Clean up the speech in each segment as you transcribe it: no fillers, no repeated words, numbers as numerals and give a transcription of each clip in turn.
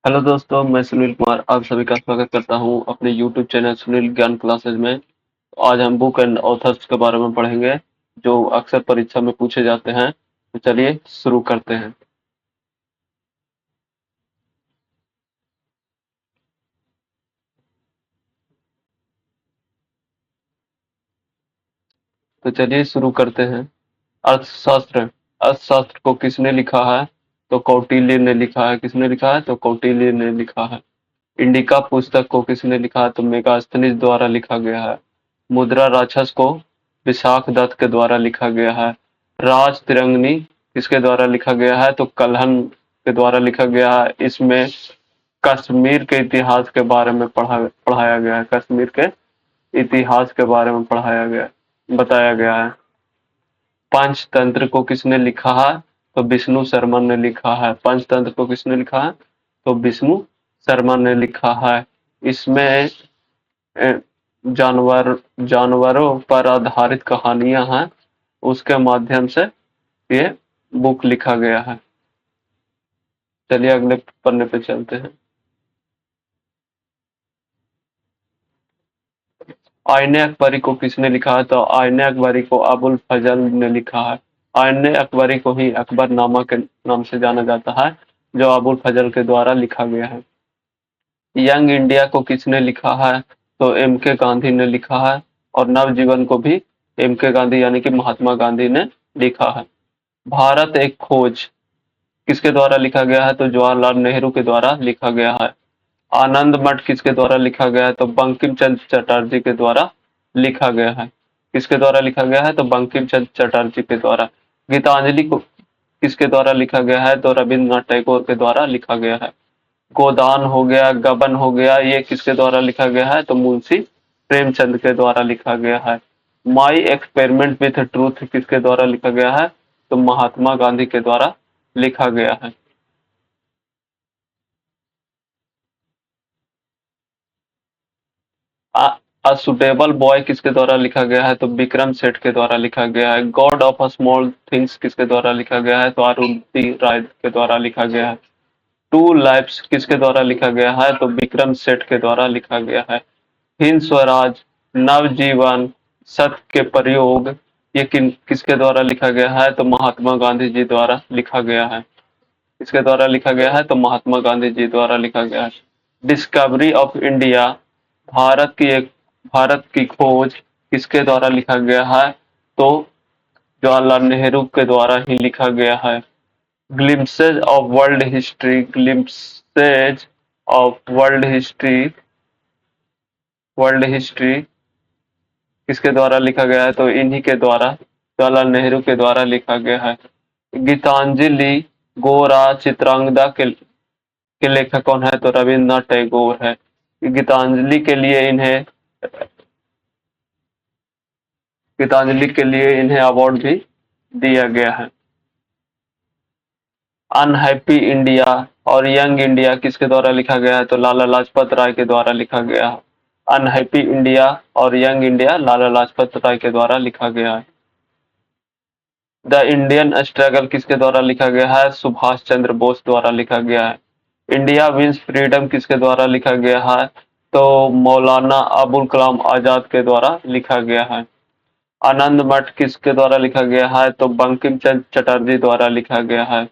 Hello दोस्तों, मैं सुनील कुमार आप सभी का स्वागत करता हूं अपने यूट्यूब चैनल सुनील ज्ञान क्लासेज में। आज हम बुक एंड ऑथर्स के बारे में पढ़ेंगे जो अक्सर परीक्षा में पूछे जाते हैं। तो चलिए शुरू करते हैं। तो चलिए शुरू करते हैं। अर्थशास्त्र। अर्थशास्त्र को किसने लिखा है? तो कौटिल्य ने लिखा है। किसने लिखा है? तो कौटिल्य ने लिखा है। इंडिका पुस्तक को किसने लिखा है? तो मेगास्थनीज द्वारा लिखा गया है। मुद्रा राक्षस को विशाख दत्त के द्वारा लिखा गया है। राज तिरंगनी किसके द्वारा लिखा गया है? तो कल्हण के द्वारा लिखा गया है। इसमें कश्मीर के इतिहास के बारे में पढ़ाया गया है। कश्मीर के इतिहास के बारे में पढ़ाया गया बताया गया है। पंचतंत्र को किसने लिखा है? तो विष्णु शर्मा ने लिखा है। पंचतंत्र को किसने लिखा है? तो विष्णु शर्मा ने लिखा है। इसमें अ, जानवरों पर आधारित कहानियां हैं, उसके माध्यम से ये बुक लिखा गया है। चलिए अगले पन्ने पे चलते हैं। आईने अकबरी को किसने लिखा है? तो आईने अकबरी को अबुल फजल ने लिखा है। आईने अकबरी को ही अकबरनामा के नाम से जाना जाता है, जो अबुल फजल के द्वारा लिखा गया है। यंग इंडिया को किसने लिखा है? तो एम के गांधी ने लिखा है। और नवजीवन को भी एम के गांधी यानी कि महात्मा गांधी ने लिखा है। भारत एक खोज किसके द्वारा लिखा गया है? तो जवाहरलाल नेहरू के द्वारा लिखा गया है। आनंद मठ किसके द्वारा लिखा गया है? तो बंकिम चंद्र चटर्जी के द्वारा लिखा गया है। किसके द्वारा लिखा गया है? तो बंकिम चंद्र चटर्जी के द्वारा। गीतांजलि को किसके द्वारा लिखा गया है? तो रविंद्रनाथ टैगोर के द्वारा लिखा गया है। गोदान हो गया, गबन हो गया, ये किसके द्वारा लिखा गया है? तो मुंशी प्रेमचंद के द्वारा लिखा गया है। माई एक्सपेरिमेंट विथ ट्रूथ किसके द्वारा लिखा गया है? तो महात्मा गांधी के द्वारा लिखा गया है। अ सुटेबल बॉय किसके द्वारा लिखा गया है? तो विक्रम सेठ के द्वारा लिखा गया है। गॉड ऑफ स्मॉल थिंग्स किसके द्वारा लिखा गया है? तो अरुंधति राय के द्वारा लिखा गया है। टू लाइफ्स किसके द्वारा लिखा गया है? तो विक्रम सेठ के द्वारा लिखा गया है। हिंद स्वराज, नवजीवन, सत्य के प्रयोग, ये किसके द्वारा लिखा गया है? तो महात्मा गांधी जी द्वारा लिखा गया है। किसके द्वारा लिखा गया है? तो महात्मा गांधी जी द्वारा लिखा गया है। डिस्कवरी ऑफ इंडिया, भारत की खोज किसके द्वारा लिखा गया है? तो जवाहरलाल नेहरू के द्वारा ही लिखा गया है। Glimpses of world history, glimpses of world history किसके द्वारा लिखा गया है? तो इन्हीं के द्वारा, जवाहरलाल नेहरू के द्वारा लिखा गया है। गीतांजलि गोरा चित्रांगदा के लेखक कौन है? तो रविन्द्रनाथ टैगोर है। गीतांजलि के लिए इन्हें अवार्ड भी दिया गया है। अनहैप्पी इंडिया और यंग इंडिया किसके द्वारा लिखा गया है? तो लाला लाजपत राय के द्वारा लिखा गया है। अनहैप्पी इंडिया और यंग इंडिया लाला लाजपत राय के द्वारा लिखा गया है। द इंडियन स्ट्रगल किसके द्वारा लिखा गया है? सुभाष चंद्र बोस द्वारा लिखा गया है। इंडिया विंस फ्रीडम किसके द्वारा लिखा गया है? तो मौलाना अबुल कलाम आजाद के द्वारा लिखा गया है। आनंद मठ किसके द्वारा लिखा गया है? तो बंकिम चंद्र चटर्जी द्वारा लिखा गया है।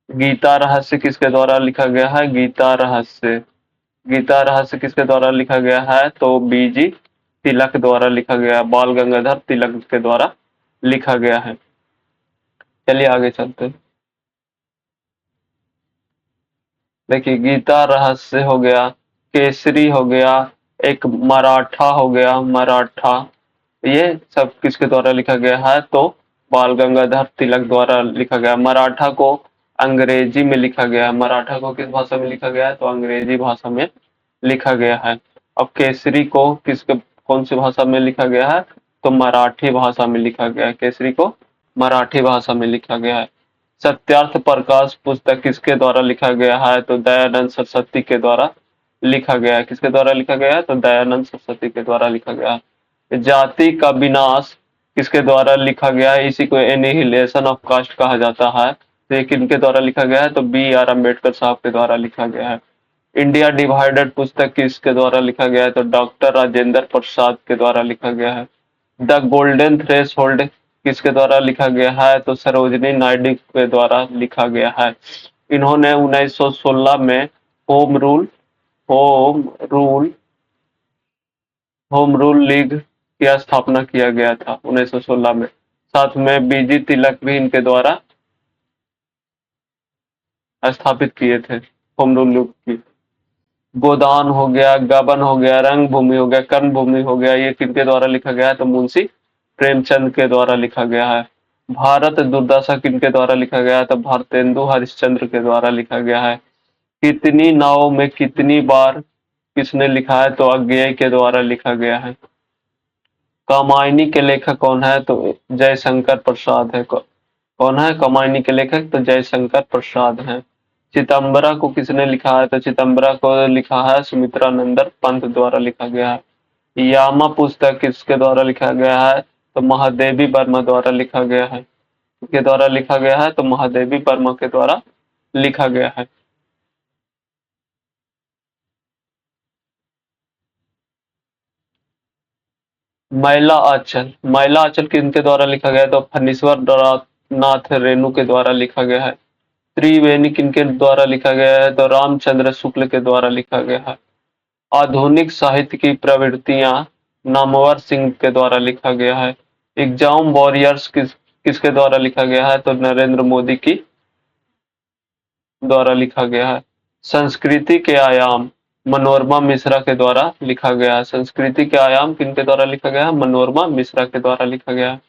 गीता रहस्य किसके द्वारा लिखा गया है? गीता रहस्य किसके द्वारा लिखा गया है? तो बीजी तिलक द्वारा लिखा गया, बाल गंगाधर तिलक के द्वारा लिखा गया है। चलिए आगे चलते हैं। देखिए, गीता रहस्य हो गया, केसरी हो गया, एक मराठा हो गया, मराठा, ये सब किसके द्वारा लिखा गया है? तो बाल गंगाधर तिलक द्वारा लिखा गया। मराठा को अंग्रेजी में लिखा गया है। मराठा को किस भाषा में लिखा गया है? तो अंग्रेजी भाषा में लिखा गया है। अब केसरी को कौन सी भाषा में लिखा गया है? तो मराठी भाषा में लिखा गया है। केसरी को मराठी भाषा में लिखा गया है। सत्यार्थ प्रकाश पुस्तक किसके द्वारा लिखा गया है? तो दयानंद सरस्वती के द्वारा लिखा गया है। किसके द्वारा लिखा गया है? तो दयानंद सरस्वती के द्वारा लिखा गया है। जाति का विनाश किसके द्वारा लिखा गया है? इसी को एनिहिलेशन ऑफ कास्ट कहा जाता है। तो ये किनके द्वारा लिखा गया है? तो B.R. अम्बेडकर साहब के द्वारा लिखा गया है। इंडिया डिवाइडेड पुस्तक किसके द्वारा लिखा गया है? तो डॉक्टर राजेंद्र प्रसाद के द्वारा लिखा गया है। द गोल्डन थ्रेशोल्ड किसके द्वारा लिखा गया है? तो सरोजिनी नायडू के द्वारा लिखा गया है। इन्होंने 1916 में home rule home rule home rule league की स्थापना किया गया था 1916 में। साथ में बीजी तिलक भी इनके द्वारा स्थापित किए थे होम रूल लीग की। गोदान हो गया, गबन हो गया, रंग भूमि हो गया, कर्म भूमि हो गया, ये किनके द्वारा लिखा गया है? तो मुंशी प्रेमचंद के द्वारा लिखा गया है। भारत दुर्दशा किनके द्वारा लिखा गया है? तो भारतेंदु हरिश्चंद्र के द्वारा लिखा गया है। कितनी नाव में कितनी बार किसने लिखा है? तो अज्ञेय के द्वारा लिखा गया है। कामायनी के लेखक कौन है? तो जयशंकर प्रसाद है। कौन है कामायनी के लेखक? तो जयशंकर प्रसाद हैं। चिदंबरा को किसने लिखा है? तो चिदंबरा को लिखा है सुमित्रा नंदन पंत द्वारा लिखा गया है। यामा पुस्तक किसके द्वारा लिखा गया है? तो महादेवी वर्मा द्वारा लिखा गया है। के द्वारा लिखा गया है? तो महादेवी वर्मा के द्वारा लिखा गया है। मैला आंचल किनके द्वारा लिखा गया है? तो फणीश्वर नाथ रेणु के द्वारा लिखा गया है। त्रिवेणी किनके द्वारा लिखा गया है? तो रामचंद्र शुक्ल के द्वारा लिखा गया है। आधुनिक साहित्य की प्रवृत्तियां नामवर सिंह के द्वारा लिखा गया है। एग्जाम वॉरियर्स किसके द्वारा लिखा गया है? तो नरेंद्र मोदी की द्वारा लिखा गया है। संस्कृति के आयाम मनोरमा मिश्रा के द्वारा लिखा गया है। संस्कृति के आयाम किनके द्वारा लिखा गया है? मनोरमा मिश्रा के द्वारा लिखा गया है।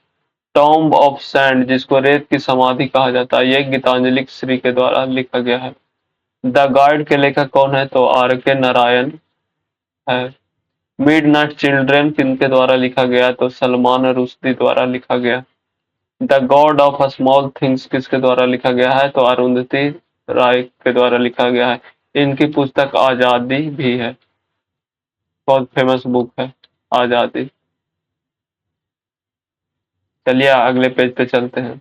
टॉम्ब ऑफ सैंड जिसको रेत की समाधि कहा जाता है, यह गीतांजलि श्री के द्वारा लिखा गया है। द गाइड के लेखक कौन है? तो आर के नारायण है। मिडनाइट चिल्ड्रन किनके द्वारा लिखा गया? तो सलमान रुश्दी द्वारा लिखा गया। The God of small things किसके द्वारा लिखा गया है? तो अरुंधति राय के द्वारा लिखा गया है। इनकी पुस्तक आजादी भी है, बहुत फेमस बुक है आजादी। चलिए अगले पेज पे चलते हैं।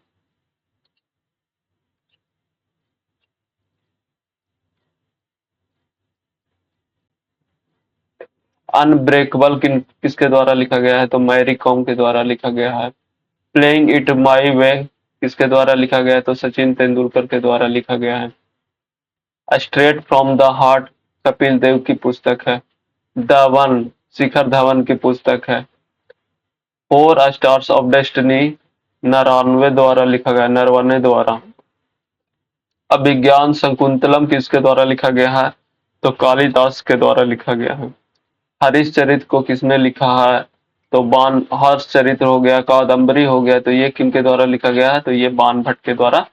अनब्रेकेबल किसके द्वारा लिखा गया है? तो मैरी कॉम के द्वारा लिखा गया है। प्लेइंग इट माई वे किसके द्वारा लिखा गया है? तो सचिन तेंदुलकर के द्वारा लिखा गया है। Straight from the heart Kapil Dev की पुस्तक है। द वन शिखर धवन की पुस्तक है। Four stars of destiny Naravane द्वारा लिखा गया, नरवणे द्वारा। अभिज्ञान शकुंतलम किसके द्वारा लिखा गया है? तो कालिदास के द्वारा लिखा गया है। हरिश्चरित्र को किसने लिखा है? तो बाण हर्षचरित्र हो गया, कादम्बरी हो गया, तो ये किनके द्वारा लिखा गया है? तो ये बाण भट्ट के द्वारा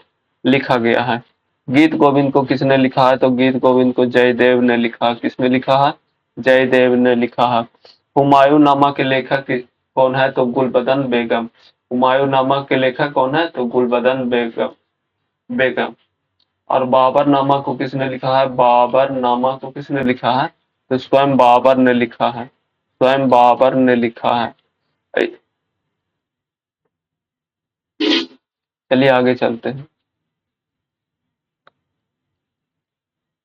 लिखा गया है। गीत गोविंद को किसने लिखा है? तो गीत गोविंद को जयदेव ने लिखा। किसने लिखा है? जयदेव ने लिखा है। हुमायूं नामा के लेखक कौन है? तो गुलबदन बेगम। हुमायूं नामा के लेखक कौन है? तो गुलबदन बेगम। और बाबर नामा को किसने लिखा है? बाबर नामा को किसने लिखा है? तो स्वयं बाबर ने लिखा है। स्वयं बाबर ने लिखा है। चलिए आगे चलते हैं।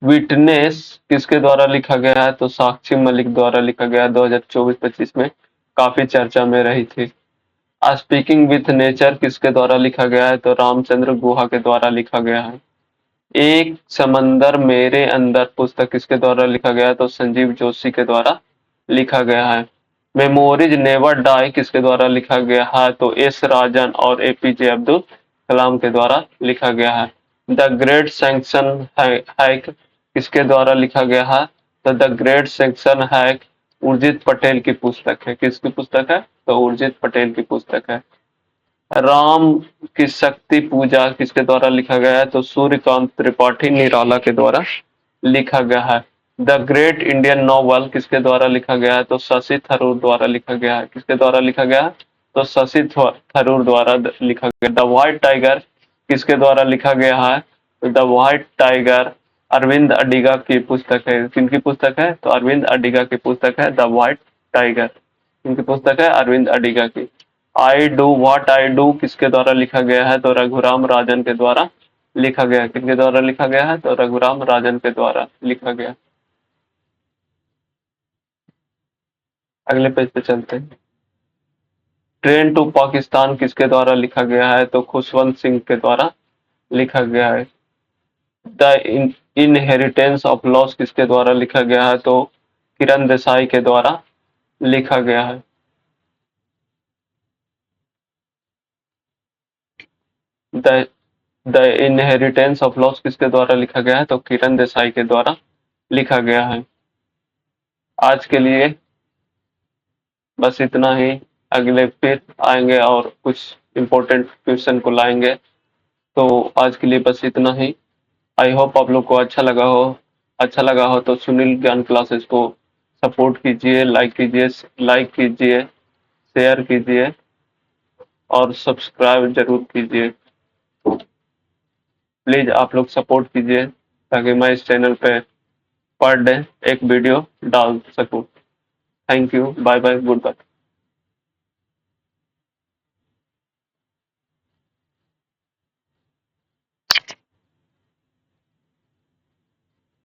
विटनेस किसके द्वारा लिखा गया है? तो साक्षी मलिक द्वारा लिखा गया। 2024-25 में काफी चर्चा में रही थी। स्पीकिंग विथ नेचर किसके द्वारा लिखा गया है? तो रामचंद्र गुहा के द्वारा लिखा गया है। एक समंदर मेरे अंदर पुस्तक किसके द्वारा लिखा गया है? तो संजीव जोशी के द्वारा लिखा गया है। मेमोरीज नेवर डाई किसके द्वारा लिखा गया है? तो एस राजन और एपीजे अब्दुल कलाम के द्वारा लिखा गया है। द ग्रेट सैंक्शन हैक किसके द्वारा लिखा गया है? तो the great sanction hack Urjit Patel की पुस्तक है। किसकी पुस्तक है? तो उर्जित पटेल की पुस्तक है। राम की शक्ति पूजा किसके द्वारा लिखा गया है? तो सूर्यकांत त्रिपाठी निराला के द्वारा लिखा गया है। द ग्रेट इंडियन नॉवल किसके द्वारा लिखा गया है? तो शशि थरूर द्वारा लिखा गया है। किसके द्वारा लिखा गया है? तो शशि थरूर द्वारा लिखा गया। द व्हाइट टाइगर किसके द्वारा लिखा गया है? तो the white tiger Arvind Adiga की पुस्तक है। किनकी पुस्तक है? तो अरविंद अडिगा की पुस्तक है द व्हाइट टाइगर। किनकी पुस्तक है? अरविंद अडिगा की। I do what I do किसके द्वारा लिखा गया है? तो रघुराम राजन के द्वारा लिखा गया, किनके द्वारा लिखा गया है? तो रघुराम राजन के द्वारा लिखा गया। अगले पेज पे चलते हैं। ट्रेन टू पाकिस्तान किसके द्वारा लिखा गया है? तो खुशवंत सिंह के द्वारा लिखा गया है। द इनहेरिटेंस ऑफ लॉस किसके द्वारा लिखा गया है? तो किरण देसाई के द्वारा लिखा गया है। The the inheritance of loss किसके द्वारा लिखा गया है? तो किरण देसाई के द्वारा लिखा गया है। आज के लिए बस इतना ही। अगले फिर आएंगे और कुछ इम्पोर्टेंट क्वेश्चन को लाएंगे। तो आज के लिए बस इतना ही। आई होप आप लोग को अच्छा लगा हो। अच्छा लगा हो तो सुनील ज्ञान क्लासेस को सपोर्ट कीजिए, लाइक कीजिए, शेयर कीजिए और सब्सक्राइब जरूर कीजिए। प्लीज आप लोग सपोर्ट कीजिए ताकि मैं इस चैनल पे पर डे एक वीडियो डाल सकूं। Thank you, bye bye, good bye.